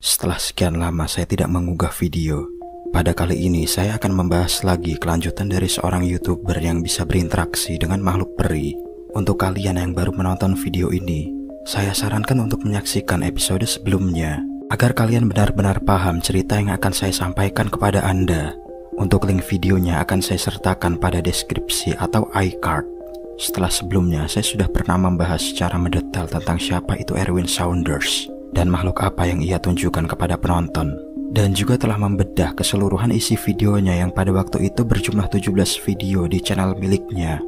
Setelah sekian lama saya tidak mengunggah video, pada kali ini saya akan membahas lagi kelanjutan dari seorang YouTuber yang bisa berinteraksi dengan makhluk peri. Untuk kalian yang baru menonton video ini, saya sarankan untuk menyaksikan episode sebelumnya agar kalian benar-benar paham cerita yang akan saya sampaikan kepada Anda. Untuk link videonya akan saya sertakan pada deskripsi atau iCard. Setelah sebelumnya saya sudah pernah membahas secara mendetail tentang siapa itu Erwin Saunders dan makhluk apa yang ia tunjukkan kepada penonton, dan juga telah membedah keseluruhan isi videonya yang pada waktu itu berjumlah 17 video di channel miliknya.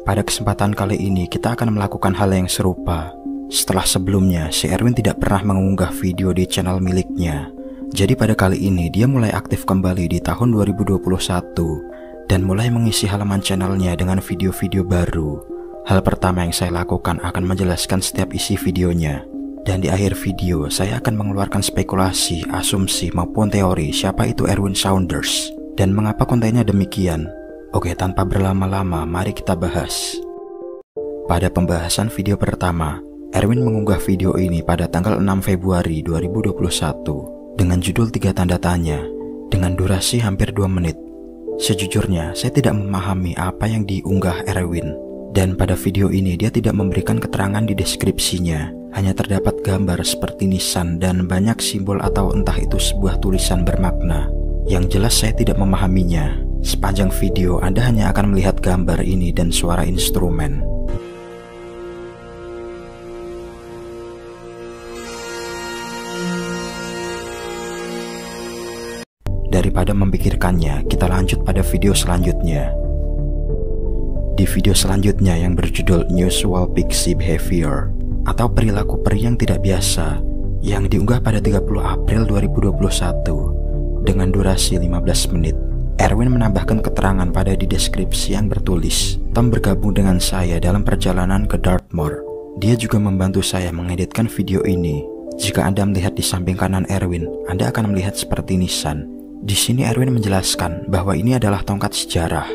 Pada kesempatan kali ini kita akan melakukan hal yang serupa. Setelah sebelumnya si Erwin tidak pernah mengunggah video di channel miliknya, jadi pada kali ini dia mulai aktif kembali di tahun 2021 dan mulai mengisi halaman channelnya dengan video-video baru. Hal pertama yang saya lakukan akan menjelaskan setiap isi videonya. Dan di akhir video, saya akan mengeluarkan spekulasi, asumsi, maupun teori siapa itu Erwin Saunders dan mengapa kontennya demikian. Oke, tanpa berlama-lama, mari kita bahas. Pada pembahasan video pertama, Erwin mengunggah video ini pada tanggal 6 Februari 2021 dengan judul 3 tanda tanya dengan durasi hampir 2 menit. Sejujurnya, saya tidak memahami apa yang diunggah Erwin. Dan pada video ini dia tidak memberikan keterangan di deskripsinya. Hanya terdapat gambar seperti nisan dan banyak simbol atau entah itu sebuah tulisan bermakna. Yang jelas saya tidak memahaminya. Sepanjang video Anda hanya akan melihat gambar ini dan suara instrumen. Daripada memikirkannya, kita lanjut pada video selanjutnya. Di video selanjutnya yang berjudul Unusual Pixie Behavior atau perilaku peri yang tidak biasa, yang diunggah pada 30 April 2021 dengan durasi 15 menit. Erwin menambahkan keterangan pada di deskripsi yang bertulis, Tom bergabung dengan saya dalam perjalanan ke Dartmoor. Dia juga membantu saya mengeditkan video ini. Jika Anda melihat di samping kanan Erwin, Anda akan melihat seperti nisan. Di sini Erwin menjelaskan bahwa ini adalah tongkat sejarah.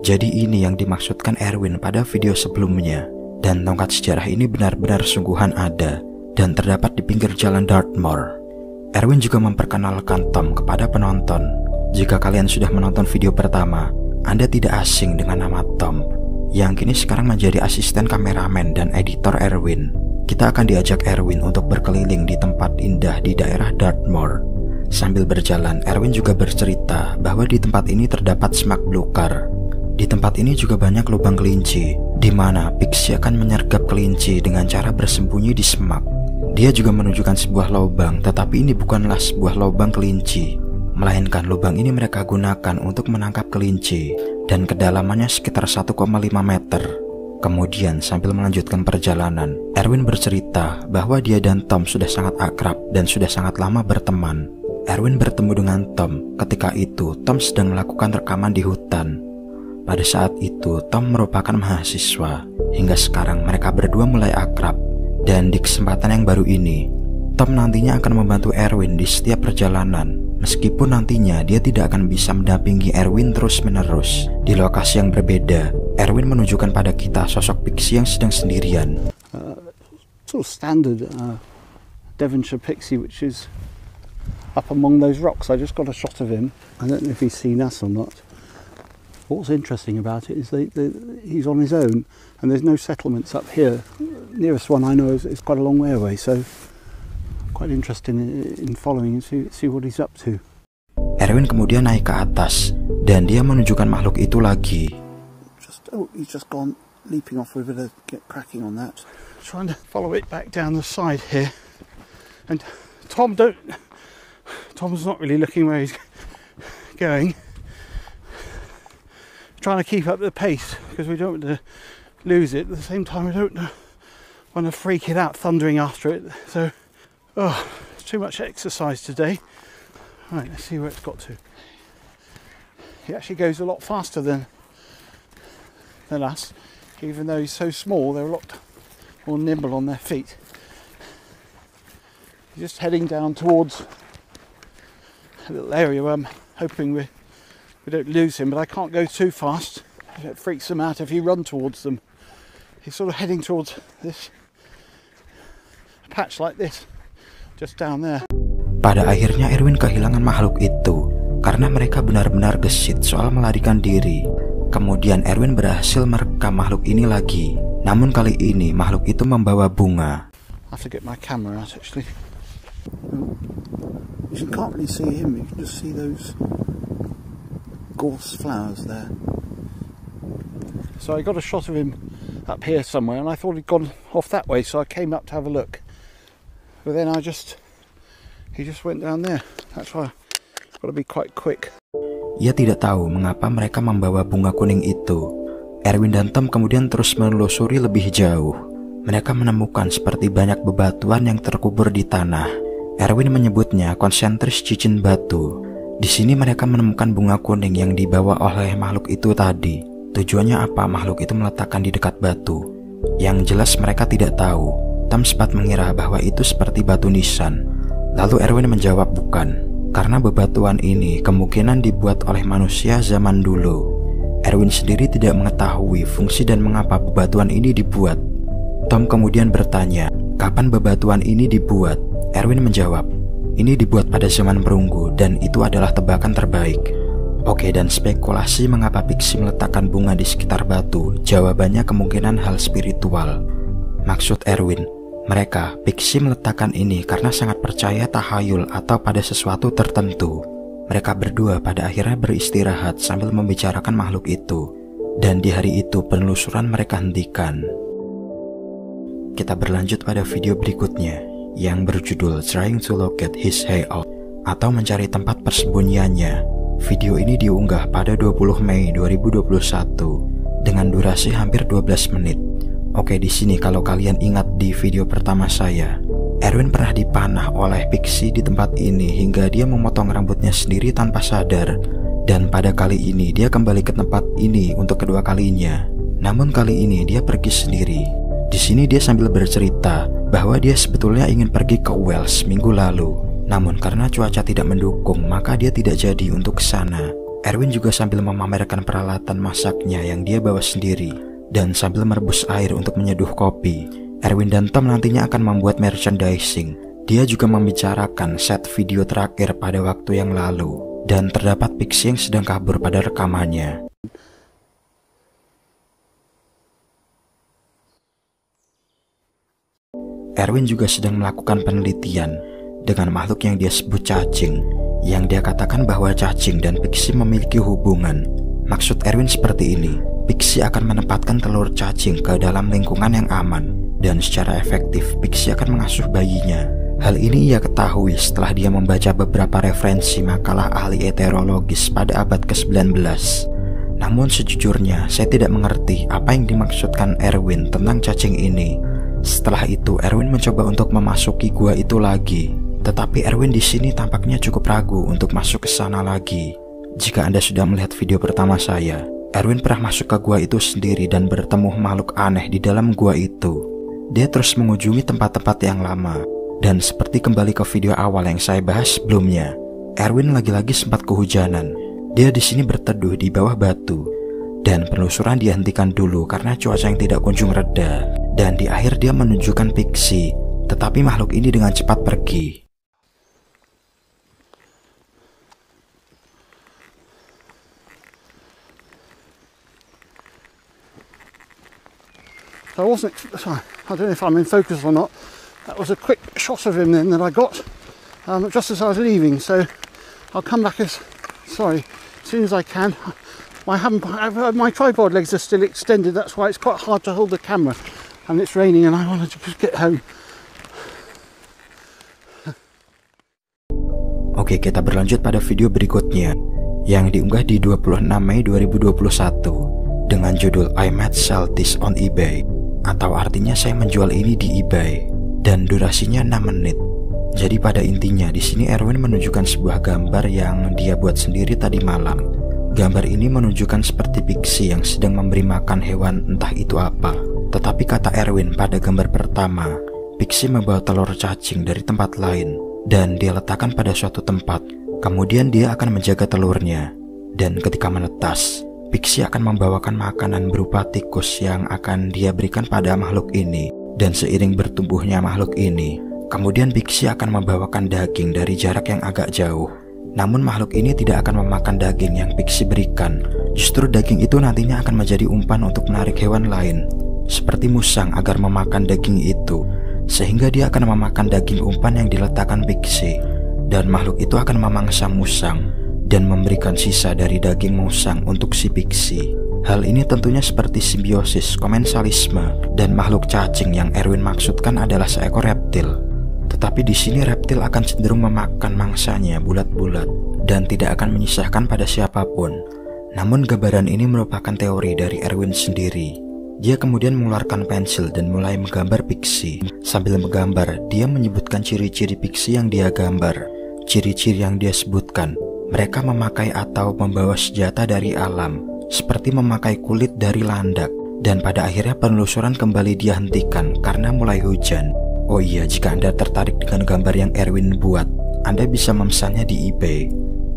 Jadi ini yang dimaksudkan Erwin pada video sebelumnya. Dan tongkat sejarah ini benar-benar sungguhan ada dan terdapat di pinggir jalan Dartmoor. Erwin juga memperkenalkan Tom kepada penonton. Jika kalian sudah menonton video pertama, Anda tidak asing dengan nama Tom, yang kini sekarang menjadi asisten kameramen dan editor Erwin. Kita akan diajak Erwin untuk berkeliling di tempat indah di daerah Dartmoor. Sambil berjalan, Erwin juga bercerita bahwa di tempat ini terdapat semak belukar. Di tempat ini juga banyak lubang kelinci, di mana Pixie akan menyergap kelinci dengan cara bersembunyi di semak. Dia juga menunjukkan sebuah lubang, tetapi ini bukanlah sebuah lubang kelinci, melainkan lubang ini mereka gunakan untuk menangkap kelinci, dan kedalamannya sekitar 1,5 meter. Kemudian sambil melanjutkan perjalanan, Erwin bercerita bahwa dia dan Tom sudah sangat akrab dan sudah sangat lama berteman. Erwin bertemu dengan Tom ketika itu Tom sedang melakukan rekaman di hutan. Pada saat itu Tom merupakan mahasiswa. Hingga sekarang mereka berdua mulai akrab. Dan di kesempatan yang baru ini, Tom nantinya akan membantu Erwin di setiap perjalanan. Meskipun nantinya dia tidak akan bisa mendampingi Erwin terus-menerus. Di lokasi yang berbeda, Erwin menunjukkan pada kita sosok Pixie yang sedang sendirian. Sort of standard Devonshire Pixie, which is up among those rocks. I just got a shot of him. I don't know if he's seen us or not. What's interesting about it is he's on his own and there's no settlements up here. Nearest one I know is quite a long way away, so quite interested in following and see what he's up to. Erwin kemudian naik ke atas dan dia menunjukkan makhluk itu lagi. He's just gone leaping off. We better get cracking on that. Trying to follow it back down the side here, and Tom's not really looking where he's going. Trying to keep up the pace because we don't want to lose it. At the same time, we don't want to freak it out thundering after it. So, it's too much exercise today. Right, let's see where it's got to. He actually goes a lot faster than us. Even though he's so small, they're a lot more nimble on their feet. He's just heading down towards a little area where I'm hoping we don't lose him, but I can't go too fast. It freaks them out if you run towards them. He's sort of heading towards this patch like this, just down there. Pada akhirnya Erwin kehilangan makhluk itu karena mereka benar-benar gesit soal melarikan diri. Kemudian Erwin berhasil merekam makhluk ini lagi. Namun kali ini makhluk itu membawa bunga. I have to get my camera out actually. You can't really see him, you can just see those gorse flowers there. So I got a shot of him up here somewhere and I thought he'd gone off that way, so I came up to have a look. But then he just went down there. That's why I've got to be quite quick. Ia tidak tahu mengapa mereka membawa bunga kuning itu. Erwin dan Tom kemudian terus menelusuri lebih jauh. Mereka menemukan seperti banyak bebatuan yang terkubur di tanah. Erwin menyebutnya konsentris cincin batu. Di sini mereka menemukan bunga kuning yang dibawa oleh makhluk itu tadi. Tujuannya apa makhluk itu meletakkan di dekat batu? Yang jelas mereka tidak tahu. Tom sempat mengira bahwa itu seperti batu nisan. Lalu Erwin menjawab bukan, karena bebatuan ini kemungkinan dibuat oleh manusia zaman dulu. Erwin sendiri tidak mengetahui fungsi dan mengapa bebatuan ini dibuat. Tom kemudian bertanya, kapan bebatuan ini dibuat? Erwin menjawab, ini dibuat pada zaman perunggu dan itu adalah tebakan terbaik. Oke, dan spekulasi mengapa Pixie meletakkan bunga di sekitar batu, jawabannya kemungkinan hal spiritual. Maksud Erwin, mereka, Pixie meletakkan ini karena sangat percaya tahayul atau pada sesuatu tertentu. Mereka berdua pada akhirnya beristirahat sambil membicarakan makhluk itu. Dan di hari itu penelusuran mereka hentikan. Kita berlanjut pada video berikutnya yang berjudul Trying to Locate His Hideout atau mencari tempat persembunyiannya. Video ini diunggah pada 20 Mei 2021 dengan durasi hampir 12 menit. Oke, di sini kalau kalian ingat di video pertama saya, Erwin pernah dipanah oleh Pixie di tempat ini hingga dia memotong rambutnya sendiri tanpa sadar. Dan pada kali ini dia kembali ke tempat ini untuk kedua kalinya. Namun kali ini dia pergi sendiri. Di sini dia sambil bercerita bahwa dia sebetulnya ingin pergi ke Wales minggu lalu. Namun karena cuaca tidak mendukung, maka dia tidak jadi untuk ke sana. Erwin juga sambil memamerkan peralatan masaknya yang dia bawa sendiri. Dan sambil merebus air untuk menyeduh kopi, Erwin dan Tom nantinya akan membuat merchandising. Dia juga membicarakan set video terakhir pada waktu yang lalu. Dan terdapat Pixie yang sedang kabur pada rekamannya. Erwin juga sedang melakukan penelitian dengan makhluk yang dia sebut cacing, yang dia katakan bahwa cacing dan Pixie memiliki hubungan. Maksud Erwin seperti ini, Pixie akan menempatkan telur cacing ke dalam lingkungan yang aman, dan secara efektif Pixie akan mengasuh bayinya. Hal ini ia ketahui setelah dia membaca beberapa referensi makalah ahli heterologis pada abad ke-19. Namun sejujurnya saya tidak mengerti apa yang dimaksudkan Erwin tentang cacing ini. Setelah itu Erwin mencoba untuk memasuki gua itu lagi, tetapi Erwin di sini tampaknya cukup ragu untuk masuk ke sana lagi. Jika Anda sudah melihat video pertama saya, Erwin pernah masuk ke gua itu sendiri dan bertemu makhluk aneh di dalam gua itu. Dia terus mengunjungi tempat-tempat yang lama, dan seperti kembali ke video awal yang saya bahas sebelumnya, Erwin lagi-lagi sempat kehujanan. Dia di sini berteduh di bawah batu, dan penelusuran dihentikan dulu karena cuaca yang tidak kunjung reda. Dan di akhir dia menunjukkan Pixie, tetapi makhluk ini dengan cepat pergi. So I wasn't, sorry, I don't know if I'm in focus or not. That was a quick shot of him then that I got just as I was leaving. So I'll come back as soon as I can. My tripod legs are still extended. That's why it's quite hard to hold the camera. And it's raining and I wanted to just get home. Oke, kita berlanjut pada video berikutnya yang diunggah di 26 Mei 2021 dengan judul I Might Sell This on eBay, atau artinya saya menjual ini di eBay, dan durasinya 6 menit. Jadi pada intinya di sini Erwin menunjukkan sebuah gambar yang dia buat sendiri tadi malam. Gambar ini menunjukkan seperti Pixie yang sedang memberi makan hewan entah itu apa. Tetapi kata Erwin pada gambar pertama, Pixie membawa telur cacing dari tempat lain dan dia letakkan pada suatu tempat. Kemudian dia akan menjaga telurnya, dan ketika menetas, Pixie akan membawakan makanan berupa tikus yang akan dia berikan pada makhluk ini. Dan seiring bertumbuhnya makhluk ini, Kemudian Pixie akan membawakan daging dari jarak yang agak jauh. Namun makhluk ini tidak akan memakan daging yang Pixie berikan. Justru daging itu nantinya akan menjadi umpan untuk menarik hewan lain, seperti musang agar memakan daging itu. Sehingga dia akan memakan daging umpan yang diletakkan Pixie. Dan makhluk itu akan memangsa musang dan memberikan sisa dari daging musang untuk si Pixie. Hal ini tentunya seperti simbiosis, komensalisme, dan makhluk cacing yang Erwin maksudkan adalah seekor reptil. Tetapi di sini reptil akan cenderung memakan mangsanya bulat-bulat dan tidak akan menyisahkan pada siapapun. Namun gambaran ini merupakan teori dari Erwin sendiri. Dia kemudian mengeluarkan pensil dan mulai menggambar Pixie. Sambil menggambar, dia menyebutkan ciri-ciri Pixie yang dia gambar. Ciri-ciri yang dia sebutkan, mereka memakai atau membawa senjata dari alam, seperti memakai kulit dari landak. Dan pada akhirnya penelusuran kembali dia hentikan karena mulai hujan. Oh iya, jika Anda tertarik dengan gambar yang Erwin buat, Anda bisa memesannya di eBay.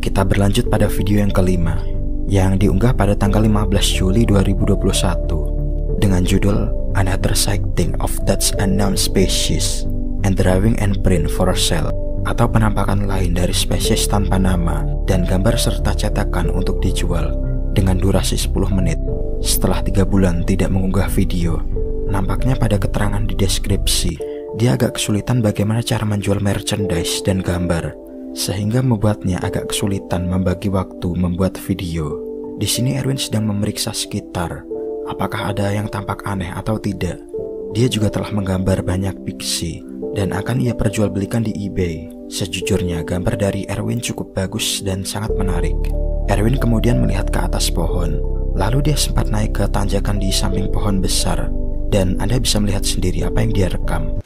Kita berlanjut pada video yang kelima, yang diunggah pada tanggal 15 Juli 2021 dengan judul Another Sighting of Dutch Unknown Species and Drawing and Print for Sale, atau penampakan lain dari spesies tanpa nama dan gambar serta cetakan untuk dijual, dengan durasi 10 menit. Setelah 3 bulan tidak mengunggah video, nampaknya pada keterangan di deskripsi dia agak kesulitan bagaimana cara menjual merchandise dan gambar, sehingga membuatnya agak kesulitan membagi waktu membuat video. Di sini Erwin sedang memeriksa sekitar, apakah ada yang tampak aneh atau tidak. Dia juga telah menggambar banyak Pixie dan akan ia perjualbelikan di eBay. Sejujurnya gambar dari Erwin cukup bagus dan sangat menarik. Erwin kemudian melihat ke atas pohon, lalu dia sempat naik ke tanjakan di samping pohon besar, dan Anda bisa melihat sendiri apa yang dia rekam.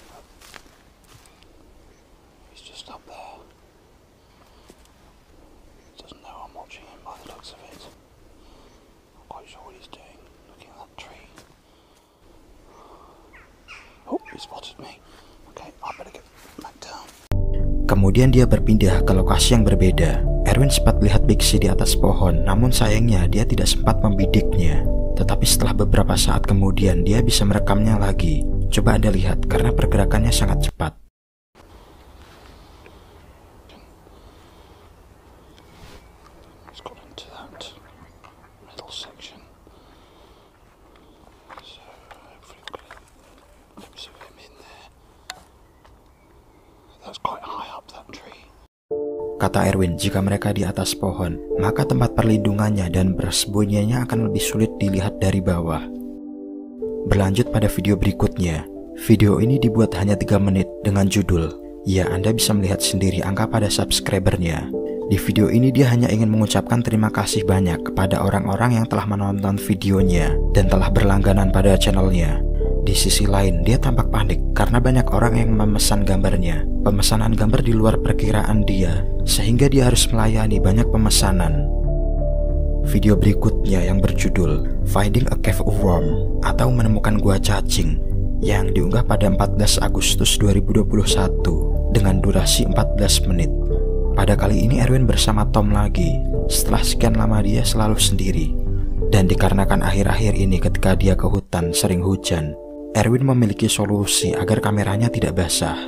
Kemudian dia berpindah ke lokasi yang berbeda. Erwin sempat melihat Pixie di atas pohon, namun sayangnya dia tidak sempat membidiknya. Tetapi setelah beberapa saat kemudian dia bisa merekamnya lagi. Coba Anda lihat, karena pergerakannya sangat cepat. Kata Erwin, jika mereka di atas pohon, maka tempat perlindungannya dan bersembunyinya akan lebih sulit dilihat dari bawah. Berlanjut pada video berikutnya. Video ini dibuat hanya 3 menit dengan judul, ya Anda bisa melihat sendiri angka pada subscribernya. Di video ini dia hanya ingin mengucapkan terima kasih banyak kepada orang-orang yang telah menonton videonya dan telah berlangganan pada channelnya. Di sisi lain, dia tampak panik karena banyak orang yang memesan gambarnya. Pemesanan gambar di luar perkiraan dia, sehingga dia harus melayani banyak pemesanan. Video berikutnya yang berjudul Finding a Cave Worm atau Menemukan Gua Cacing, yang diunggah pada 14 Agustus 2021 dengan durasi 14 menit. Pada kali ini Erwin bersama Tom lagi. Setelah sekian lama dia selalu sendiri. Dan dikarenakan akhir-akhir ini ketika dia ke hutan sering hujan, Erwin memiliki solusi agar kameranya tidak basah.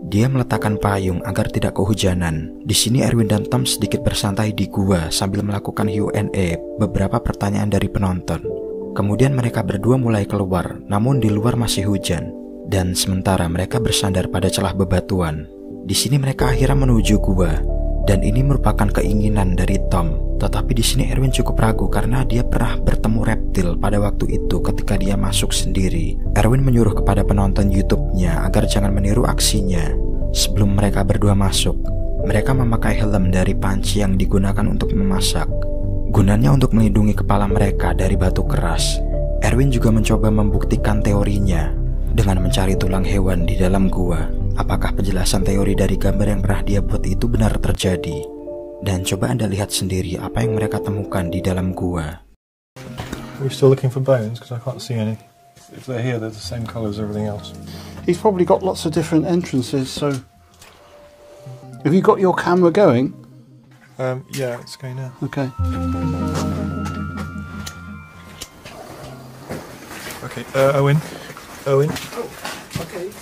Dia meletakkan payung agar tidak kehujanan. Di sini Erwin dan Tom sedikit bersantai di gua sambil melakukan Q&A beberapa pertanyaan dari penonton. Kemudian mereka berdua mulai keluar, namun di luar masih hujan. Dan sementara mereka bersandar pada celah bebatuan. Di sini mereka akhirnya menuju gua. Dan ini merupakan keinginan dari Tom. Tetapi di sini Erwin cukup ragu karena dia pernah bertemu reptil pada waktu itu ketika dia masuk sendiri. Erwin menyuruh kepada penonton YouTube-nya agar jangan meniru aksinya. Sebelum mereka berdua masuk, mereka memakai helm dari panci yang digunakan untuk memasak. Gunanya untuk melindungi kepala mereka dari batu keras. Erwin juga mencoba membuktikan teorinya dengan mencari tulang hewan di dalam gua. Apakah penjelasan teori dari gambar yang pernah dia buat itu benar terjadi? Dan coba Anda lihat sendiri apa yang mereka temukan di dalam gua. We're still looking for bones because I can't see any. If they're here, they're the same colour as everything else. He's probably got lots of different entrances, so... Have you got your camera going? Yeah, it's going now. Okay. Okay, Owen. Okay.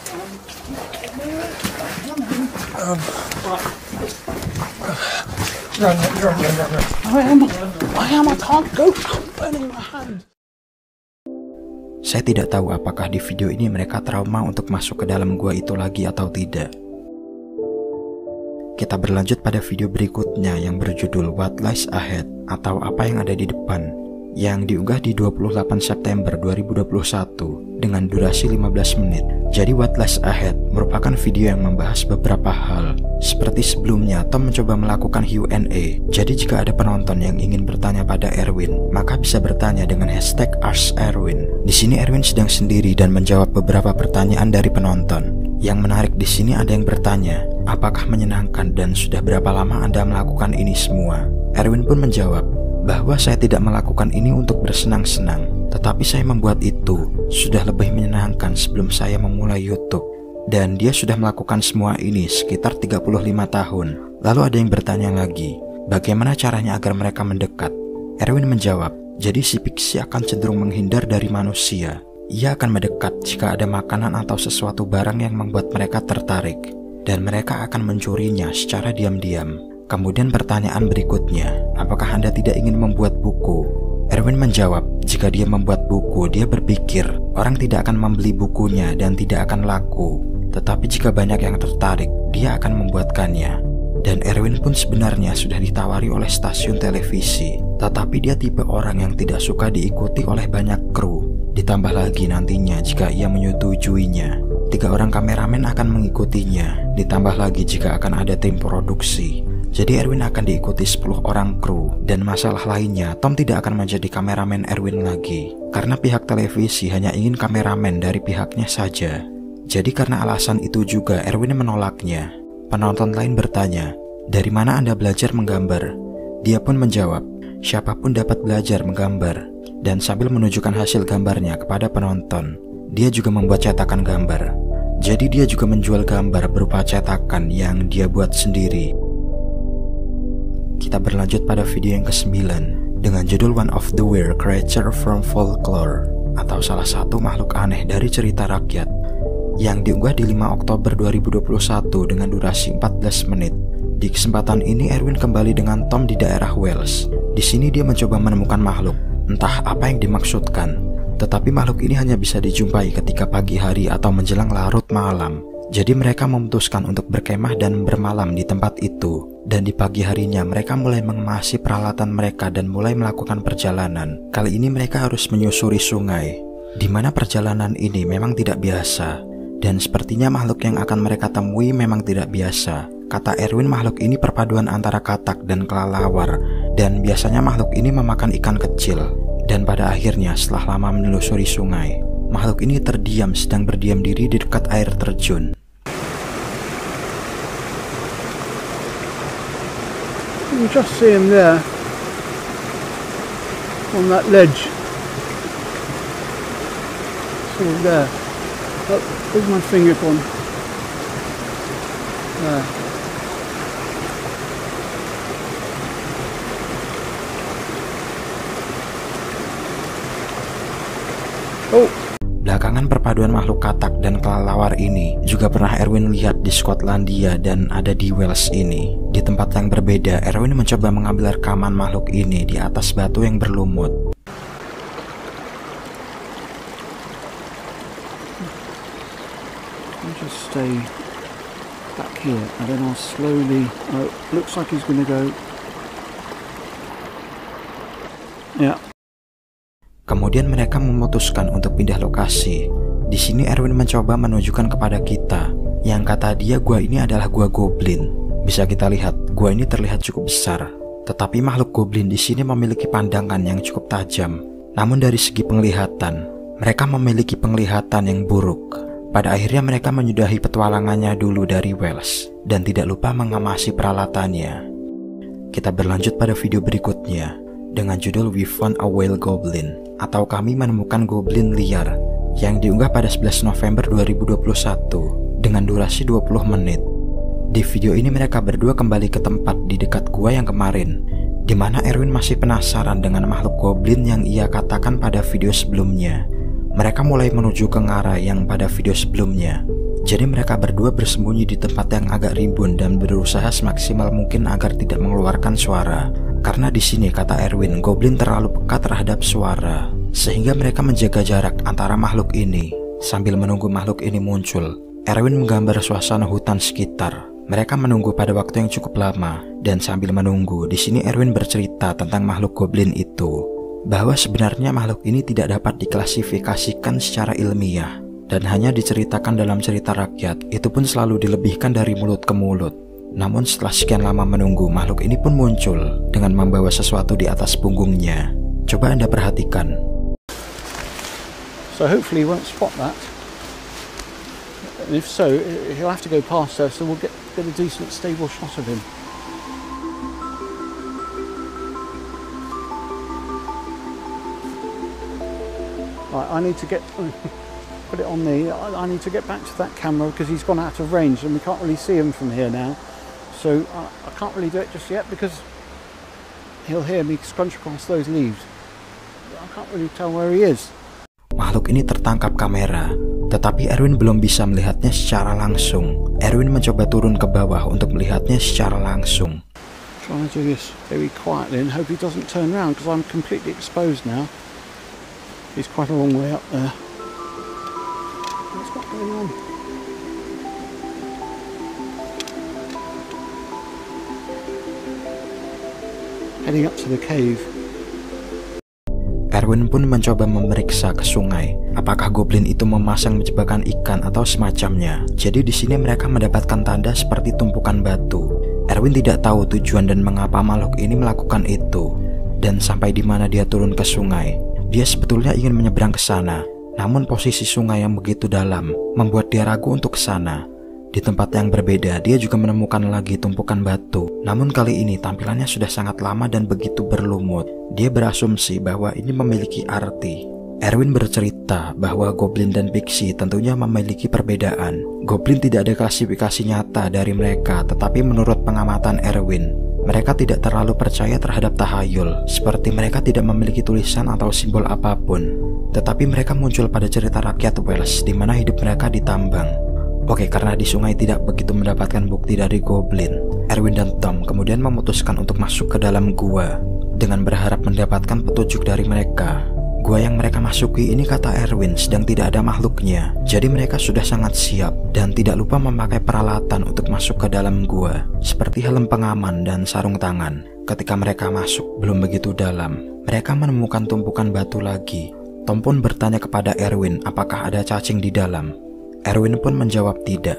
Run. I can't go. I'm burning my hand. Saya tidak tahu apakah di video ini mereka trauma untuk masuk ke dalam gua itu lagi atau tidak. Kita berlanjut pada video berikutnya yang berjudul What Lies Ahead atau apa yang ada di depan, yang diunggah di 28 September 2021 dengan durasi 15 menit. Jadi What Lies Ahead merupakan video yang membahas beberapa hal. Seperti sebelumnya, Tom mencoba melakukan Q&A. Jadi jika ada penonton yang ingin bertanya pada Erwin, maka bisa bertanya dengan hashtag #AskErwin. Di sini Erwin sedang sendiri dan menjawab beberapa pertanyaan dari penonton. Yang menarik di sini ada yang bertanya, apakah menyenangkan dan sudah berapa lama Anda melakukan ini semua? Erwin pun menjawab bahwa saya tidak melakukan ini untuk bersenang-senang, tetapi saya membuat itu sudah lebih menyenangkan sebelum saya memulai YouTube. Dan dia sudah melakukan semua ini sekitar 35 tahun. Lalu ada yang bertanya lagi, bagaimana caranya agar mereka mendekat? Erwin menjawab, jadi si Pixie akan cenderung menghindar dari manusia. Ia akan mendekat jika ada makanan atau sesuatu barang yang membuat mereka tertarik, dan mereka akan mencurinya secara diam-diam. Kemudian pertanyaan berikutnya, apakah Anda tidak ingin membuat buku? Erwin menjawab, jika dia membuat buku, dia berpikir orang tidak akan membeli bukunya dan tidak akan laku. Tetapi jika banyak yang tertarik, dia akan membuatkannya. Dan Erwin pun sebenarnya sudah ditawari oleh stasiun televisi, tetapi dia tipe orang yang tidak suka diikuti oleh banyak kru. Ditambah lagi nantinya jika ia menyetujuinya, 3 orang kameramen akan mengikutinya. Ditambah lagi jika akan ada tim produksi. Jadi Erwin akan diikuti 10 orang kru. Dan masalah lainnya, Tom tidak akan menjadi kameramen Erwin lagi, karena pihak televisi hanya ingin kameramen dari pihaknya saja. Jadi karena alasan itu juga Erwin menolaknya. Penonton lain bertanya, dari mana Anda belajar menggambar? Dia pun menjawab, siapapun dapat belajar menggambar. Dan sambil menunjukkan hasil gambarnya kepada penonton, dia juga membuat cetakan gambar. Jadi dia juga menjual gambar berupa cetakan yang dia buat sendiri. Kita berlanjut pada video yang ke-9 dengan judul One of the Weird Creature from Folklore atau salah satu makhluk aneh dari cerita rakyat, yang diunggah di 5 Oktober 2021 dengan durasi 14 menit. Di kesempatan ini Erwin kembali dengan Tom di daerah Wales. Di sini dia mencoba menemukan makhluk, entah apa yang dimaksudkan. Tetapi makhluk ini hanya bisa dijumpai ketika pagi hari atau menjelang larut malam. Jadi mereka memutuskan untuk berkemah dan bermalam di tempat itu. Dan di pagi harinya mereka mulai mengemasi peralatan mereka dan mulai melakukan perjalanan. Kali ini mereka harus menyusuri sungai, di mana perjalanan ini memang tidak biasa. Dan sepertinya makhluk yang akan mereka temui memang tidak biasa. Kata Erwin, makhluk ini perpaduan antara katak dan kelelawar. Dan biasanya makhluk ini memakan ikan kecil. Dan pada akhirnya setelah lama menelusuri sungai, makhluk ini terdiam sedang berdiam diri di dekat air terjun. You just see him there on that ledge. It's all there. Look, where's my finger gone? There. Oh. Belakangan perpaduan makhluk katak dan kelelawar ini juga pernah Erwin lihat di Skotlandia dan ada di Wales ini. Di tempat yang berbeda, Erwin mencoba mengambil rekaman makhluk ini di atas batu yang berlumut. I'll just stay back here and then I'll slowly, looks like he's gonna go. Yeah. Kemudian mereka memutuskan untuk pindah lokasi. Di sini Erwin mencoba menunjukkan kepada kita, yang kata dia gua ini adalah gua goblin. Bisa kita lihat, gua ini terlihat cukup besar. Tetapi makhluk goblin di sini memiliki pandangan yang cukup tajam. Namun dari segi penglihatan, mereka memiliki penglihatan yang buruk. Pada akhirnya mereka menyudahi petualangannya dulu dari Wales dan tidak lupa mengamasi peralatannya. Kita berlanjut pada video berikutnya dengan judul We Found a Whale Goblin atau kami menemukan goblin liar, yang diunggah pada 11 November 2021 dengan durasi 20 menit. Di video ini mereka berdua kembali ke tempat di dekat gua yang kemarin, di mana Erwin masih penasaran dengan makhluk goblin yang ia katakan pada video sebelumnya. mereka mulai menuju ke ngarai yang pada video sebelumnya. Jadi mereka berdua bersembunyi di tempat yang agak rimbun dan berusaha semaksimal mungkin agar tidak mengeluarkan suara. Karena di sini, kata Erwin, goblin terlalu peka terhadap suara, sehingga mereka menjaga jarak antara makhluk ini. Sambil menunggu makhluk ini muncul, Erwin menggambar suasana hutan sekitar. Mereka menunggu pada waktu yang cukup lama, dan sambil menunggu, di sini Erwin bercerita tentang makhluk goblin itu, bahwa sebenarnya makhluk ini tidak dapat diklasifikasikan secara ilmiah, dan hanya diceritakan dalam cerita rakyat. Itu pun selalu dilebihkan dari mulut ke mulut. Namun setelah sekian lama menunggu, makhluk ini pun muncul dengan membawa sesuatu di atas punggungnya. Coba Anda perhatikan. So hopefully he won't spot that. And if so, he'll have to go past us, so we'll get a decent stable shot of him. Right, I need to get put it on me. I need to get back to that camera because he's gone out of range and we can't really see him from here now. So I can't really do it just yet because he'll hear me scrunch across those leaves. I can't really tell where he is. Makhluk ini tertangkap kamera, tetapi Erwin belum bisa melihatnya secara langsung. Erwin mencoba turun ke bawah untuk melihatnya secara langsung. Trying to do this very quietly and hope he doesn't turn around because I'm completely exposed now. He's quite a long way up there. What's going on? Heading up to the cave. Erwin pun mencoba memeriksa ke sungai, apakah goblin itu memasang jebakan ikan atau semacamnya. Jadi di sini mereka mendapatkan tanda seperti tumpukan batu. Erwin tidak tahu tujuan dan mengapa makhluk ini melakukan itu. Dan sampai di mana dia turun ke sungai, dia sebetulnya ingin menyeberang ke sana. Namun posisi sungai yang begitu dalam membuat dia ragu untuk ke sana. Di tempat yang berbeda, dia juga menemukan lagi tumpukan batu. Namun kali ini tampilannya sudah sangat lama dan begitu berlumut. Dia berasumsi bahwa ini memiliki arti. Erwin bercerita bahwa goblin dan pixie tentunya memiliki perbedaan. Goblin tidak ada klasifikasi nyata dari mereka, tetapi menurut pengamatan Erwin, mereka tidak terlalu percaya terhadap tahayul, seperti mereka tidak memiliki tulisan atau simbol apapun. Tetapi mereka muncul pada cerita rakyat Wales di mana hidup mereka ditambang. Oke, karena di sungai tidak begitu mendapatkan bukti dari goblin, Erwin dan Tom kemudian memutuskan untuk masuk ke dalam gua dengan berharap mendapatkan petunjuk dari mereka. Gua yang mereka masuki ini, kata Erwin, sedang tidak ada makhluknya. Jadi mereka sudah sangat siap dan tidak lupa memakai peralatan untuk masuk ke dalam gua, seperti helm pengaman dan sarung tangan. Ketika mereka masuk belum begitu dalam, mereka menemukan tumpukan batu lagi. Tom pun bertanya kepada Erwin apakah ada cacing di dalam. Erwin pun menjawab tidak.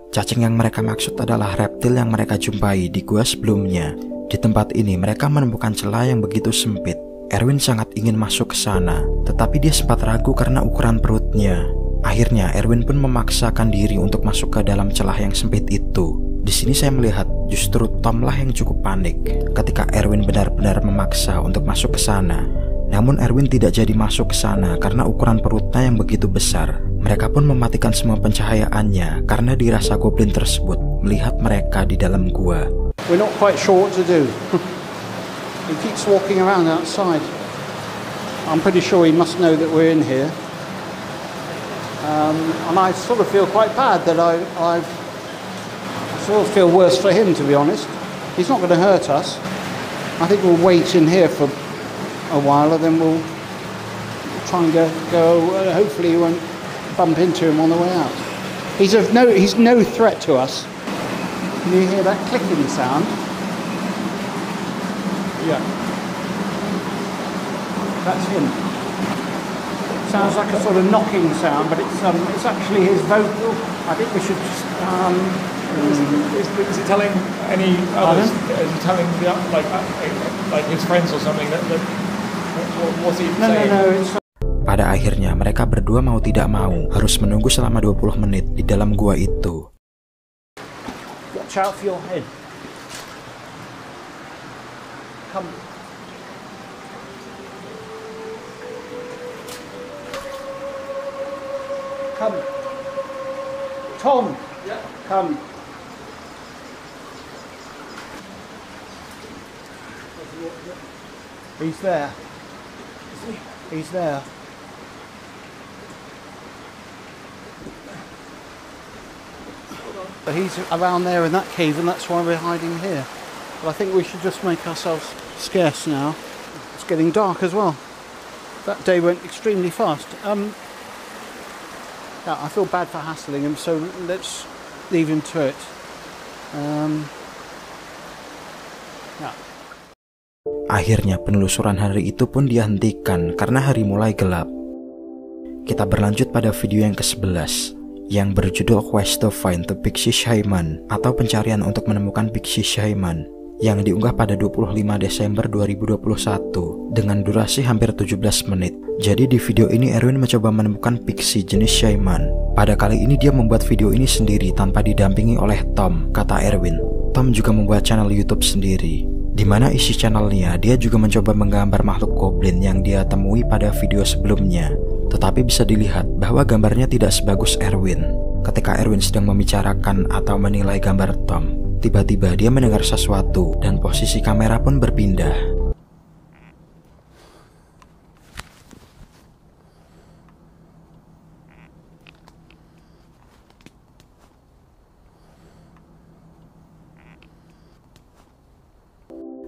Cacing yang mereka maksud adalah reptil yang mereka jumpai di gua sebelumnya. Di tempat ini mereka menemukan celah yang begitu sempit. Erwin sangat ingin masuk ke sana, tetapi dia sempat ragu karena ukuran perutnya. Akhirnya Erwin pun memaksakan diri untuk masuk ke dalam celah yang sempit itu. Di sini saya melihat justru Tom lah yang cukup panik ketika Erwin benar-benar memaksa untuk masuk ke sana. Namun Erwin tidak jadi masuk ke sana karena ukuran perutnya yang begitu besar. Mereka pun mematikan semua pencahayaannya karena dirasa goblin tersebut melihat mereka di dalam gua. We're not quite sure what to do. He keeps walking around outside. I'm pretty sure he must know that we're in here. And I sort of feel quite bad that I sort of feel worse for him, to be honest. He's not going to hurt us. I think we'll wait in here for a while and then we'll try and go hopefully we won't bump into him on the way out. He's no threat to us. Can you hear that clicking sound? Yeah. That's him. Sounds like a sort of knocking sound, but it's actually his vocal. I think we should just Is he telling any others? Is he telling like his friends or something that what's he saying? No. Pada akhirnya mereka berdua mau tidak mau harus menunggu selama 20 menit di dalam gua itu. Watch out for your head. Come. Come. Tom. Yeah. Come. He's there. He's there. So he's around there in that cave, and that's why we're hiding here. But I think we should just make ourselves scarce now. It's getting dark as well. That day went extremely fast. Yeah, I feel bad for hassling him, so let's leave him to it. Yeah. Akhirnya penelusuran hari itu pun dihentikan karena hari mulai gelap. Kita berlanjut pada video yang ke-11 yang berjudul Quest to Find the Pixie Shaman atau pencarian untuk menemukan Pixie Shaman, yang diunggah pada 25 Desember 2021 dengan durasi hampir 17 menit. Jadi di video ini Erwin mencoba menemukan Pixie jenis Shaman. Pada kali ini dia membuat video ini sendiri tanpa didampingi oleh Tom, kata Erwin. Tom juga membuat channel YouTube sendiri, di mana isi channelnya dia juga mencoba menggambar makhluk goblin yang dia temui pada video sebelumnya. Tetapi bisa dilihat bahwa gambarnya tidak sebagus Erwin. Ketika Erwin sedang membicarakan atau menilai gambar Tom, tiba-tiba dia mendengar sesuatu dan posisi kamera pun berpindah.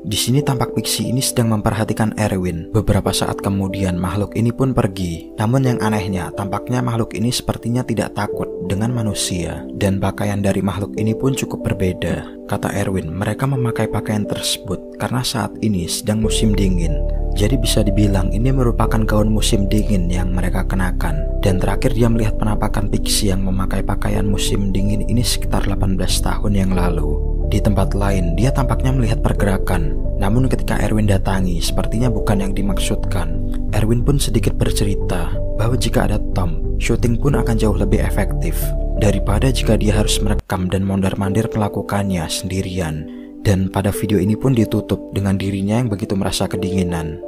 Di sini tampak Pixie ini sedang memperhatikan Erwin. Beberapa saat kemudian makhluk ini pun pergi. Namun yang anehnya, tampaknya makhluk ini sepertinya tidak takut dengan manusia. Dan pakaian dari makhluk ini pun cukup berbeda. Kata Erwin, mereka memakai pakaian tersebut karena saat ini sedang musim dingin. Jadi bisa dibilang ini merupakan gaun musim dingin yang mereka kenakan. Dan terakhir dia melihat penampakan Pixie yang memakai pakaian musim dingin ini sekitar 18 tahun yang lalu. Di tempat lain, dia tampaknya melihat pergerakan. Namun ketika Erwin datangi, sepertinya bukan yang dimaksudkan. Erwin pun sedikit bercerita bahwa jika ada Tom, syuting pun akan jauh lebih efektif daripada jika dia harus merekam dan mondar-mandir melakukannya sendirian. Dan pada video ini pun ditutup dengan dirinya yang begitu merasa kedinginan.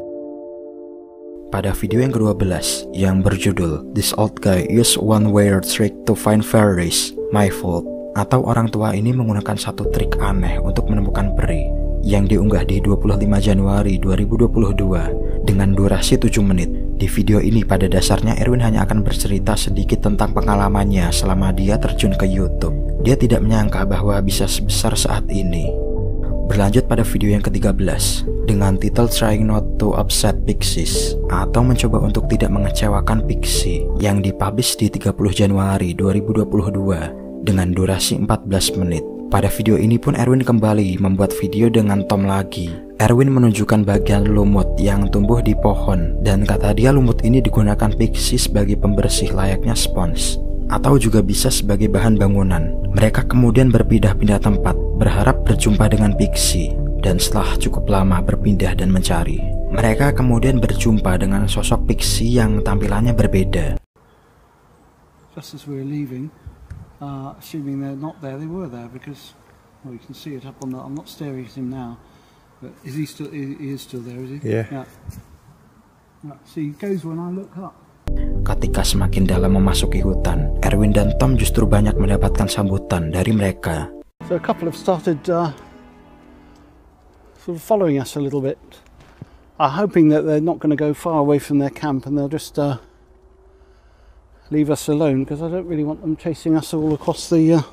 Pada video yang ke-12 yang berjudul This Old Guy Used One Weird Trick to Find Fairies, My Fault, atau orang tua ini menggunakan satu trik aneh untuk menemukan peri, yang diunggah di 25 Januari 2022 dengan durasi 7 menit. Di video ini pada dasarnya Erwin hanya akan bercerita sedikit tentang pengalamannya selama dia terjun ke YouTube. Dia tidak menyangka bahwa bisa sebesar saat ini. Berlanjut pada video yang ke-13 dengan titel Trying Not to Upset Pixies atau mencoba untuk tidak mengecewakan Pixie, yang dipublish di 30 Januari 2022 dengan durasi 14 menit. Pada video ini pun Erwin kembali membuat video dengan Tom lagi. Erwin menunjukkan bagian lumut yang tumbuh di pohon, dan kata dia lumut ini digunakan Pixie sebagai pembersih layaknya spons, atau juga bisa sebagai bahan bangunan. Mereka kemudian berpindah-pindah tempat, berharap berjumpa dengan Pixie, dan setelah cukup lama berpindah dan mencari, mereka kemudian berjumpa dengan sosok Pixie yang tampilannya berbeda. Just as we're leaving, assuming they're not there, they were there because, well, you can see it up on the. I'm not staring at him now, but is he still? He is still there, is he? Yeah. See, he goes when I look up. Ketika semakin dalam memasuki hutan, Erwin dan Tom justru banyak mendapatkan sambutan dari mereka. So a couple have started sort of following us a little bit, hoping that they're not going to go far away from their camp and they'll just leave us alone, because I don't really want them chasing us all across the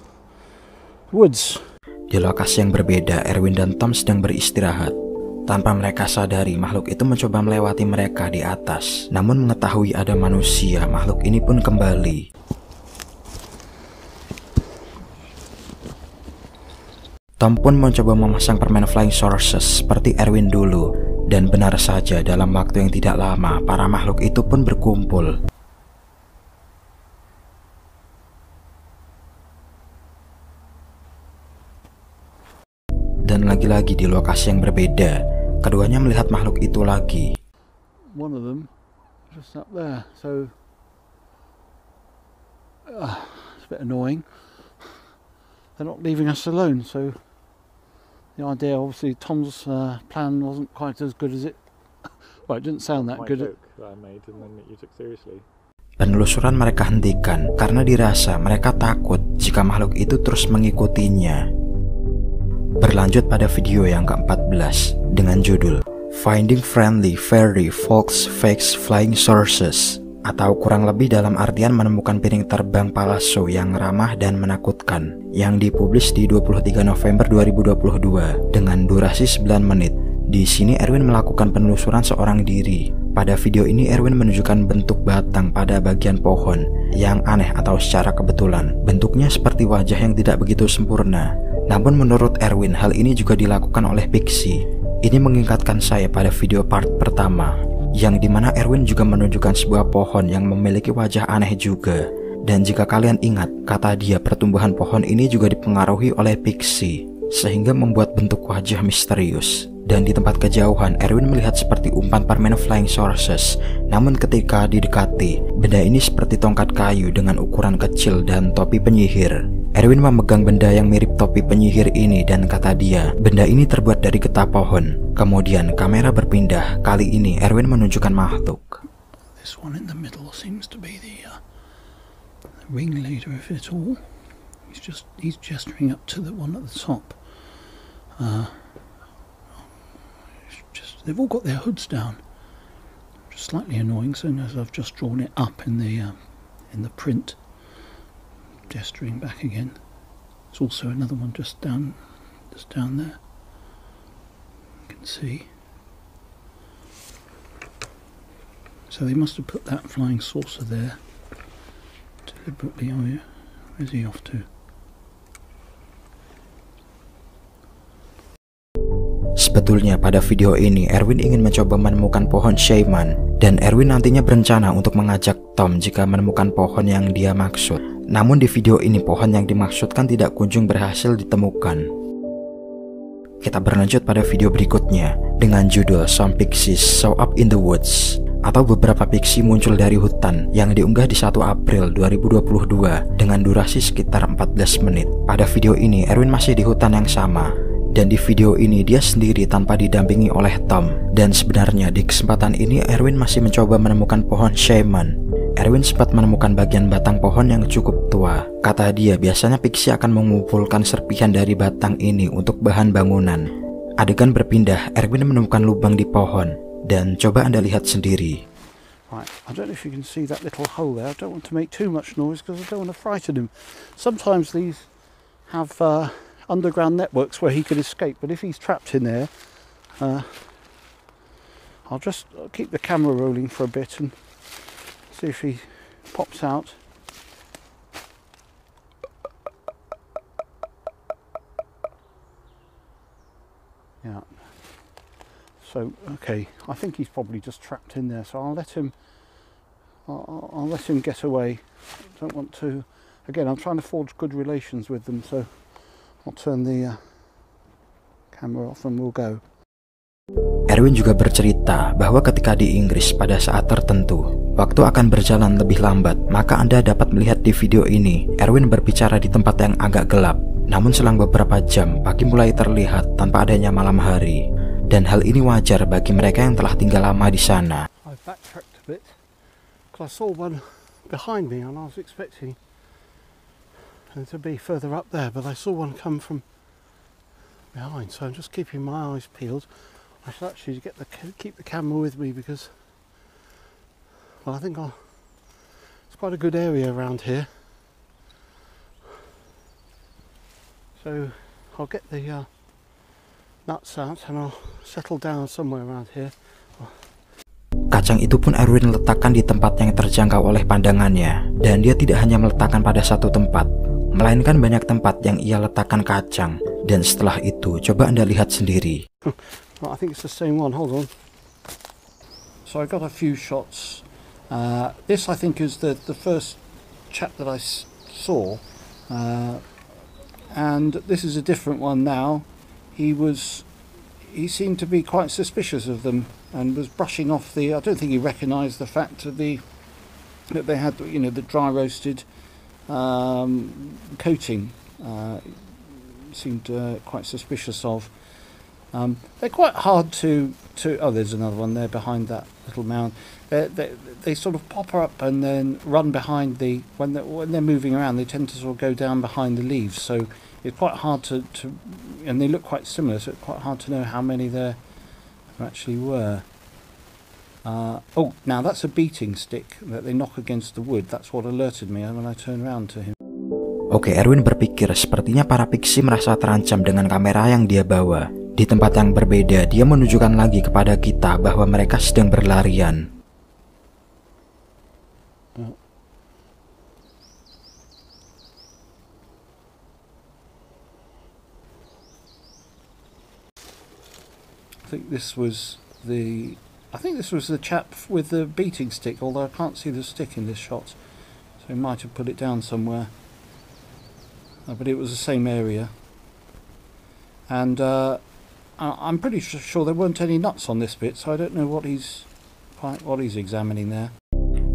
woods. Di lokasi yang berbeda, Erwin dan Tom sedang beristirahat. Tanpa mereka sadari, makhluk itu mencoba melewati mereka di atas. Namun mengetahui ada manusia, makhluk ini pun kembali. Tom pun mencoba memasang permen flying sources seperti Erwin dulu. Dan benar saja, dalam waktu yang tidak lama, para makhluk itu pun berkumpul. Dan lagi-lagi di lokasi yang berbeda, keduanya melihat makhluk itu lagi. One of them just up there, so it's a bit annoying. They're not leaving us alone, so the idea, obviously, Tom's plan wasn't quite as good as it. Well, it didn't sound that good. That I made and then you took seriously. Penelusuran mereka hentikan karena dirasa mereka takut jika makhluk itu terus mengikutinya. Berlanjut pada video yang ke-14 dengan judul Finding Friendly Fairy Folks Fakes Flying Sources atau kurang lebih dalam artian menemukan piring terbang palsu yang ramah dan menakutkan, yang dipublis di 23 November 2022 dengan durasi 9 menit. Di sini Erwin melakukan penelusuran seorang diri. Pada video ini Erwin menunjukkan bentuk batang pada bagian pohon yang aneh atau secara kebetulan bentuknya seperti wajah yang tidak begitu sempurna. Namun menurut Erwin hal ini juga dilakukan oleh Pixie. Ini mengingatkan saya pada video part pertama, yang dimana Erwin juga menunjukkan sebuah pohon yang memiliki wajah aneh juga. Dan jika kalian ingat, kata dia pertumbuhan pohon ini juga dipengaruhi oleh Pixie, sehingga membuat bentuk wajah misterius. Dan di tempat kejauhan, Erwin melihat seperti umpan permen flying saucers. Namun ketika didekati, benda ini seperti tongkat kayu dengan ukuran kecil dan topi penyihir. Erwin memegang benda yang mirip topi penyihir ini dan kata dia, benda ini terbuat dari getah pohon. Kemudian kamera berpindah, kali ini Erwin menunjukkan makhluk. This one in the middle seems to be the ringleader of it all. He's gesturing up to the one at the top. They've all got their hoods down. Just slightly annoying, so as I've just drawn it up in the print. Gesturing back again. There's also another one just down there. You can see. So they must have put that flying saucer there deliberately. Oh yeah, where's he off to? Sebetulnya pada video ini Erwin ingin mencoba menemukan pohon Shaman, dan Erwin nantinya berencana untuk mengajak Tom jika menemukan pohon yang dia maksud. Namun di video ini pohon yang dimaksudkan tidak kunjung berhasil ditemukan. Kita berlanjut pada video berikutnya dengan judul Some Pixies Show Up in the Woods, atau beberapa pixie muncul dari hutan, yang diunggah di 1 April 2022 dengan durasi sekitar 14 menit. Pada video ini Erwin masih di hutan yang sama. Dan di video ini dia sendiri tanpa didampingi oleh Tom. Dan sebenarnya di kesempatan ini Erwin masih mencoba menemukan pohon Shaman. Erwin sempat menemukan bagian batang pohon yang cukup tua. Kata dia biasanya Pixie akan mengumpulkan serpihan dari batang ini untuk bahan bangunan. Adegan berpindah, Erwin menemukan lubang di pohon. Dan coba Anda lihat sendiri. Right, I don't know if you can see that little hole there. I don't want to make too much noise because I don't want to frighten him. Sometimes these have underground networks where he could escape, but if he's trapped in there, I'll just keep the camera rolling for a bit and see if he pops out. Yeah. So okay, I think he's probably just trapped in there. So I'll let him. I'll let him get away. I don't want to. Again, I'm trying to forge good relations with them, so I'll turn the camera off and we'll go. Erwin juga bercerita bahwa ketika di Inggris pada saat tertentu, waktu akan berjalan lebih lambat, maka Anda dapat melihat di video ini, Erwin berbicara di tempat yang agak gelap. Namun selang beberapa jam, pagi mulai terlihat tanpa adanya malam hari. Dan hal ini wajar bagi mereka yang telah tinggal lama di sana. I backtracked a bit because I saw one behind me and I was expecting and to be further up there, but I saw one come from behind, so I'm just keeping my eyes peeled. I should actually keep the camera with me because, well, I think it's quite a good area around here. So I'll get the nuts out and I'll settle down somewhere around here. Kacang itu pun Erwin letakkan di tempat yang terjangkau oleh pandangannya, dan dia tidak hanya meletakkan pada satu tempat, melainkan banyak tempat yang ia letakkan kacang. Dan setelah itu, coba Anda lihat sendiri. I think it's the same one, hold on. So I got a few shots. This I think is the first chap that I saw. And this is a different one now. He seemed to be quite suspicious of them and was brushing off I don't think he recognised the fact that they had, the dry roasted coating. Seemed quite suspicious of. They're quite hard to. Oh, there's another one there behind that little mound. They sort of pop up and then run behind when they're moving around. They tend to sort of go down behind the leaves. So it's quite hard to and they look quite similar. So it's quite hard to know how many there actually were. Oh, now that's a beating stick that they knock against the wood. That's what alerted me when I turned around to him. Oke, Erwin berpikir sepertinya para pixie merasa terancam dengan kamera yang dia bawa. Di tempat yang berbeda, dia menunjukkan lagi kepada kita bahwa mereka sedang berlarian. I think this was the chap with the beating stick, although I can't see the stick in this shot, so he might have put it down somewhere. But it was the same area, and I'm pretty sure there weren't any nuts on this bit, so I don't know what he's examining there.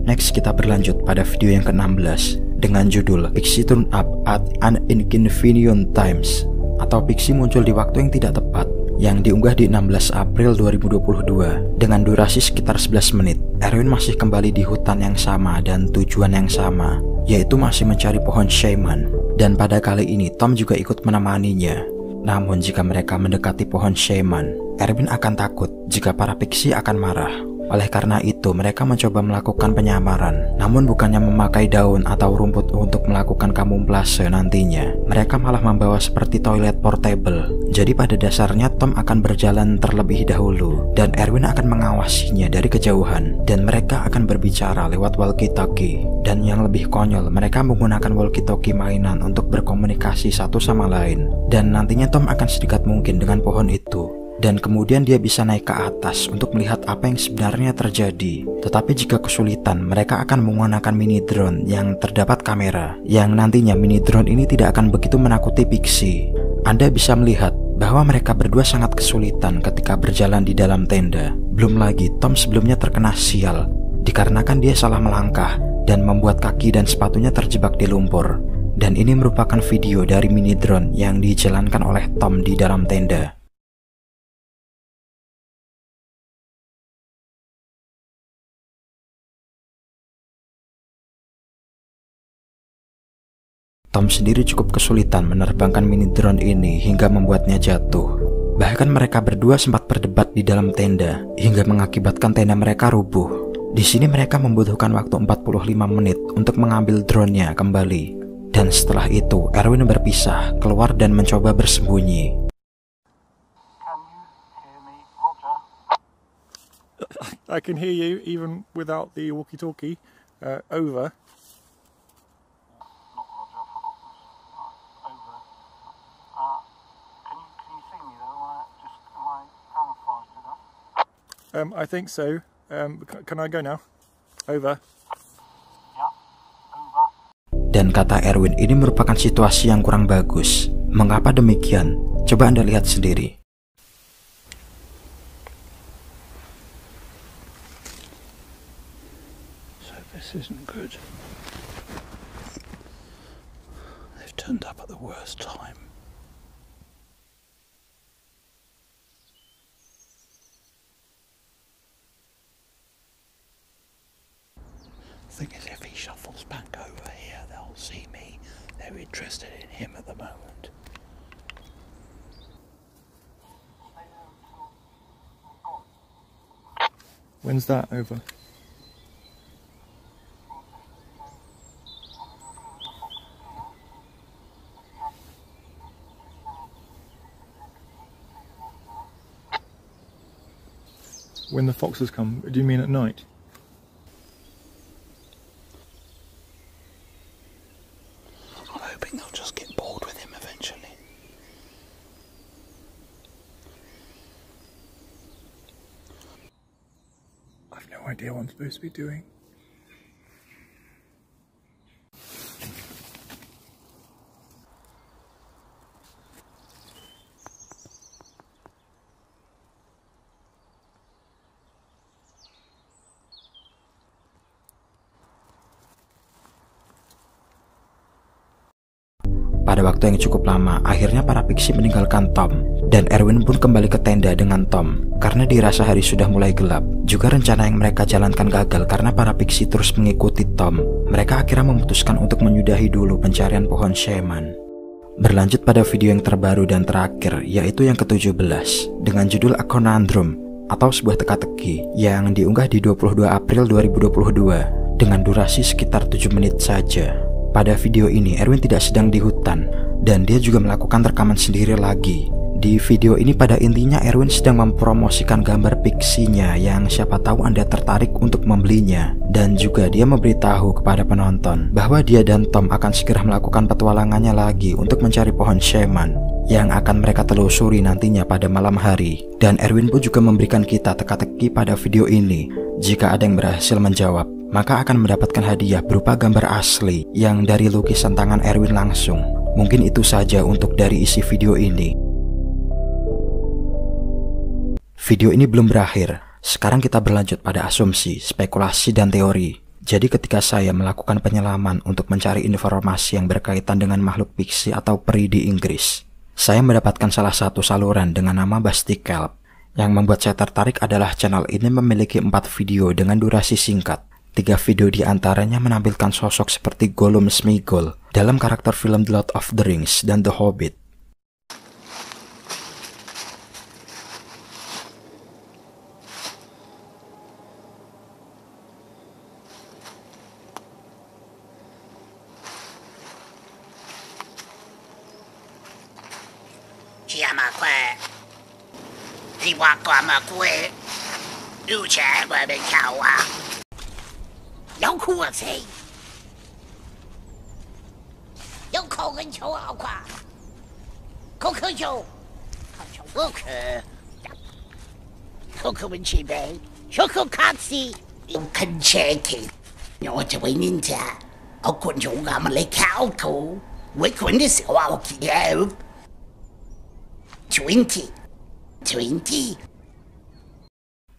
Next, kita berlanjut pada video yang ke-16 dengan judul Pixie Turn Up at an Inconvenient Times, atau Pixie muncul di waktu yang tidak tepat, yang diunggah di 16 April 2022 dengan durasi sekitar 11 menit. Erwin masih kembali di hutan yang sama dan tujuan yang sama, yaitu masih mencari pohon shaman. Dan pada kali ini Tom juga ikut menemaninya. Namun jika mereka mendekati pohon shaman, Erwin akan takut jika para pixie akan marah. Oleh karena itu mereka mencoba melakukan penyamaran, namun bukannya memakai daun atau rumput untuk melakukan kamuflase nantinya, mereka malah membawa seperti toilet portable. Jadi pada dasarnya Tom akan berjalan terlebih dahulu dan Erwin akan mengawasinya dari kejauhan, dan mereka akan berbicara lewat walkie-talkie. Dan yang lebih konyol, mereka menggunakan walkie-talkie mainan untuk berkomunikasi satu sama lain. Dan nantinya Tom akan sedekat mungkin dengan pohon itu, dan kemudian dia bisa naik ke atas untuk melihat apa yang sebenarnya terjadi. Tetapi jika kesulitan, mereka akan menggunakan mini drone yang terdapat kamera, yang nantinya mini drone ini tidak akan begitu menakuti pixie. Anda bisa melihat bahwa mereka berdua sangat kesulitan ketika berjalan di dalam tenda. Belum lagi Tom sebelumnya terkena sial dikarenakan dia salah melangkah dan membuat kaki dan sepatunya terjebak di lumpur. Dan ini merupakan video dari mini drone yang dijalankan oleh Tom di dalam tenda. Tom sendiri cukup kesulitan menerbangkan mini drone ini hingga membuatnya jatuh. Bahkan mereka berdua sempat berdebat di dalam tenda hingga mengakibatkan tenda mereka rubuh. Di sini mereka membutuhkan waktu 45 menit untuk mengambil drone-nya kembali. Dan setelah itu Erwin berpisah, keluar dan mencoba bersembunyi. Can you hear me, Roger? I can hear you even without the walkie-talkie. Over. I think so. Can I go now? Over. Yeah, over. Dan kata Erwin, ini merupakan situasi yang kurang bagus. Mengapa demikian? Coba Anda lihat sendiri. So this isn't good. They've turned up at the worst time. Thing is, if he shuffles back over here, they'll see me. They're interested in him at the moment. When's that over? When the foxes come, do you mean at night? They'll just get bored with him eventually. I've no idea what I'm supposed to be doing. Pada waktu yang cukup lama, akhirnya para pixie meninggalkan Tom, dan Erwin pun kembali ke tenda dengan Tom. Karena dirasa hari sudah mulai gelap, juga rencana yang mereka jalankan gagal karena para pixie terus mengikuti Tom. Mereka akhirnya memutuskan untuk menyudahi dulu pencarian pohon shaman. Berlanjut pada video yang terbaru dan terakhir, yaitu yang ke-17, dengan judul A Conundrum. atau sebuah teka-teki yang diunggah di 22 April 2022 dengan durasi sekitar 7 menit saja. Pada video ini Erwin tidak sedang di hutan dan dia juga melakukan rekaman sendiri lagi. Di video ini pada intinya Erwin sedang mempromosikan gambar pixinya yang siapa tahu Anda tertarik untuk membelinya. Dan juga dia memberitahu kepada penonton bahwa dia dan Tom akan segera melakukan petualangannya lagi untuk mencari pohon shaman yang akan mereka telusuri nantinya pada malam hari. Dan Erwin pun juga memberikan kita teka-teki pada video ini. Jika ada yang berhasil menjawab, maka akan mendapatkan hadiah berupa gambar asli yang dari lukisan tangan Erwin langsung. Mungkin itu saja untuk dari isi video ini. Video ini belum berakhir. Sekarang kita berlanjut pada asumsi, spekulasi, dan teori. Jadi ketika saya melakukan penyelaman untuk mencari informasi yang berkaitan dengan makhluk fiksi atau peri di Inggris, saya mendapatkan salah satu saluran dengan nama Basti Kelp. Yang membuat saya tertarik adalah channel ini memiliki 4 video dengan durasi singkat. 3 video di antaranya menampilkan sosok seperti Gollum Smeagol dalam karakter film The Lord of the Rings dan The Hobbit.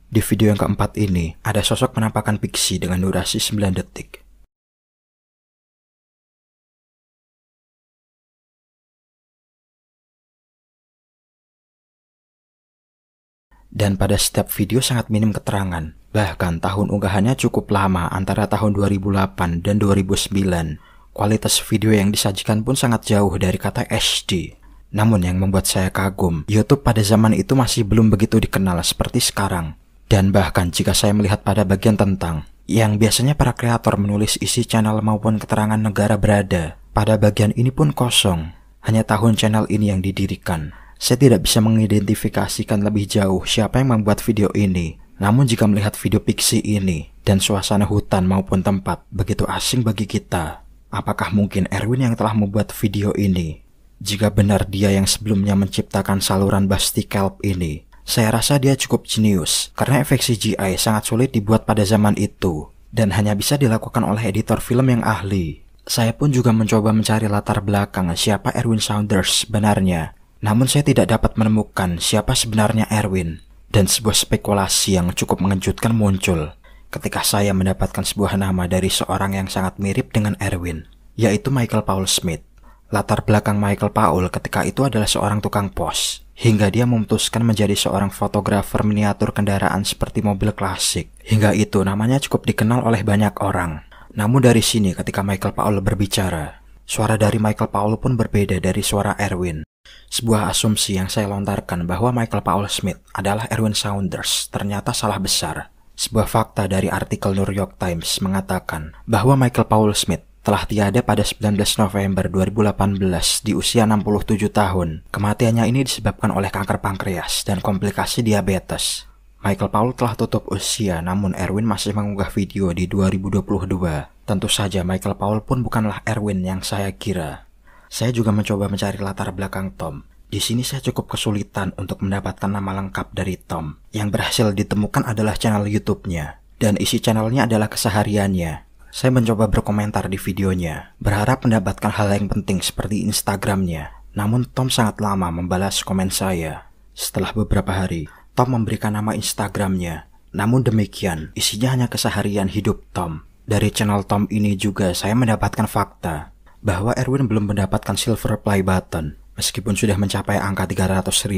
Di video yang keempat ini, ada sosok penampakan fiksi dengan durasi 9 detik. Dan pada setiap video sangat minim keterangan. Bahkan tahun unggahannya cukup lama, antara tahun 2008 dan 2009. Kualitas video yang disajikan pun sangat jauh dari kata HD. Namun yang membuat saya kagum, YouTube pada zaman itu masih belum begitu dikenal seperti sekarang. Dan bahkan jika saya melihat pada bagian tentang, yang biasanya para kreator menulis isi channel maupun keterangan negara berada, pada bagian ini pun kosong. Hanya tahun channel ini yang didirikan. Saya tidak bisa mengidentifikasikan lebih jauh siapa yang membuat video ini. Namun jika melihat video fiksi ini, dan suasana hutan maupun tempat begitu asing bagi kita, apakah mungkin Erwin yang telah membuat video ini? Jika benar dia yang sebelumnya menciptakan saluran Basti Kelp ini, saya rasa dia cukup jenius, karena efek CGI sangat sulit dibuat pada zaman itu, dan hanya bisa dilakukan oleh editor film yang ahli. Saya pun juga mencoba mencari latar belakang siapa Erwin Saunders sebenarnya, namun saya tidak dapat menemukan siapa sebenarnya Erwin, dan sebuah spekulasi yang cukup mengejutkan muncul, ketika saya mendapatkan sebuah nama dari seorang yang sangat mirip dengan Erwin, yaitu Michael Paul Smith. Latar belakang Michael Paul ketika itu adalah seorang tukang pos, hingga dia memutuskan menjadi seorang fotografer miniatur kendaraan seperti mobil klasik. Hingga itu namanya cukup dikenal oleh banyak orang. Namun dari sini ketika Michael Paul berbicara, suara dari Michael Paul pun berbeda dari suara Erwin. Sebuah asumsi yang saya lontarkan bahwa Michael Paul Smith adalah Erwin Saunders ternyata salah besar. Sebuah fakta dari artikel New York Times mengatakan bahwa Michael Paul Smith telah tiada pada 19 November 2018 di usia 67 tahun. Kematiannya ini disebabkan oleh kanker pankreas dan komplikasi diabetes. Michael Paul telah tutup usia, namun Erwin masih mengunggah video di 2022. Tentu saja Michael Paul pun bukanlah Erwin yang saya kira. Saya juga mencoba mencari latar belakang Tom. Di sini saya cukup kesulitan untuk mendapatkan nama lengkap dari Tom. Yang berhasil ditemukan adalah channel YouTube-nya, dan isi channelnya adalah kesehariannya. Saya mencoba berkomentar di videonya, berharap mendapatkan hal yang penting seperti Instagramnya. Namun Tom sangat lama membalas komen saya. Setelah beberapa hari, Tom memberikan nama Instagramnya. Namun demikian, isinya hanya keseharian hidup Tom. Dari channel Tom ini juga saya mendapatkan fakta bahwa Erwin belum mendapatkan silver play button, meskipun sudah mencapai angka 300.000.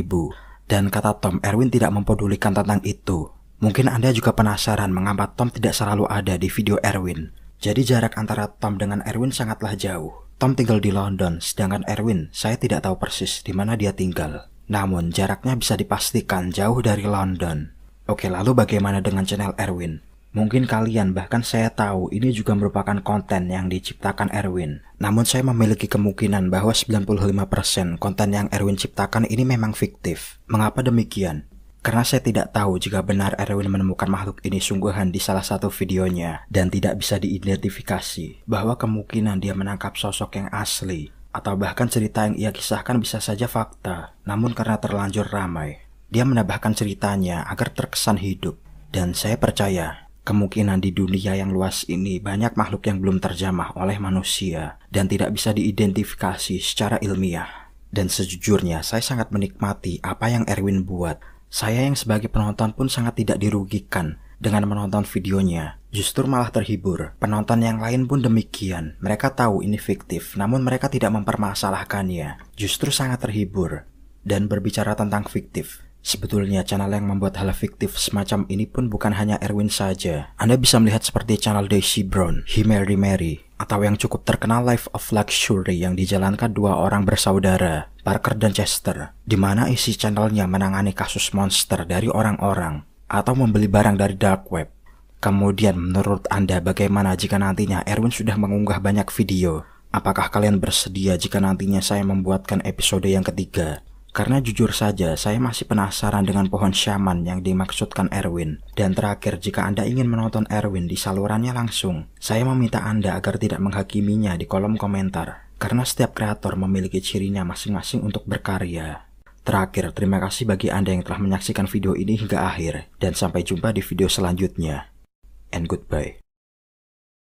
Dan kata Tom, Erwin tidak mempedulikan tentang itu. Mungkin Anda juga penasaran mengapa Tom tidak selalu ada di video Erwin. Jadi jarak antara Tom dengan Erwin sangatlah jauh. Tom tinggal di London, sedangkan Erwin saya tidak tahu persis di mana dia tinggal. Namun jaraknya bisa dipastikan jauh dari London. Oke, lalu bagaimana dengan channel Erwin? Mungkin kalian, bahkan saya tahu ini juga merupakan konten yang diciptakan Erwin. Namun saya memiliki kemungkinan bahwa 95% konten yang Erwin ciptakan ini memang fiktif. Mengapa demikian? Karena saya tidak tahu jika benar Erwin menemukan makhluk ini sungguhan di salah satu videonya dan tidak bisa diidentifikasi, bahwa kemungkinan dia menangkap sosok yang asli atau bahkan cerita yang ia kisahkan bisa saja fakta. Namun karena terlanjur ramai, dia menambahkan ceritanya agar terkesan hidup. Dan saya percaya kemungkinan di dunia yang luas ini banyak makhluk yang belum terjamah oleh manusia dan tidak bisa diidentifikasi secara ilmiah. Dan sejujurnya saya sangat menikmati apa yang Erwin buat. Saya yang sebagai penonton pun sangat tidak dirugikan dengan menonton videonya. Justru malah terhibur. Penonton yang lain pun demikian. Mereka tahu ini fiktif, namun mereka tidak mempermasalahkannya. Justru sangat terhibur. Dan berbicara tentang fiktif, sebetulnya channel yang membuat hal fiktif semacam ini pun bukan hanya Erwin saja. Anda bisa melihat seperti channel Daisy Brown, He Mary Mary, atau yang cukup terkenal Life of Luxury yang dijalankan dua orang bersaudara, Parker dan Chester, di mana isi channelnya menangani kasus monster dari orang-orang atau membeli barang dari dark web. Kemudian menurut Anda bagaimana jika nantinya Erwin sudah mengunggah banyak video? Apakah kalian bersedia jika nantinya saya membuatkan episode yang ketiga? Karena jujur saja saya masih penasaran dengan pohon syaman yang dimaksudkan Erwin. Dan terakhir, jika Anda ingin menonton Erwin di salurannya langsung, saya meminta Anda agar tidak menghakiminya di kolom komentar. Karena setiap kreator memiliki cirinya masing-masing untuk berkarya. Terakhir, terima kasih bagi Anda yang telah menyaksikan video ini hingga akhir. Dan sampai jumpa di video selanjutnya. And goodbye.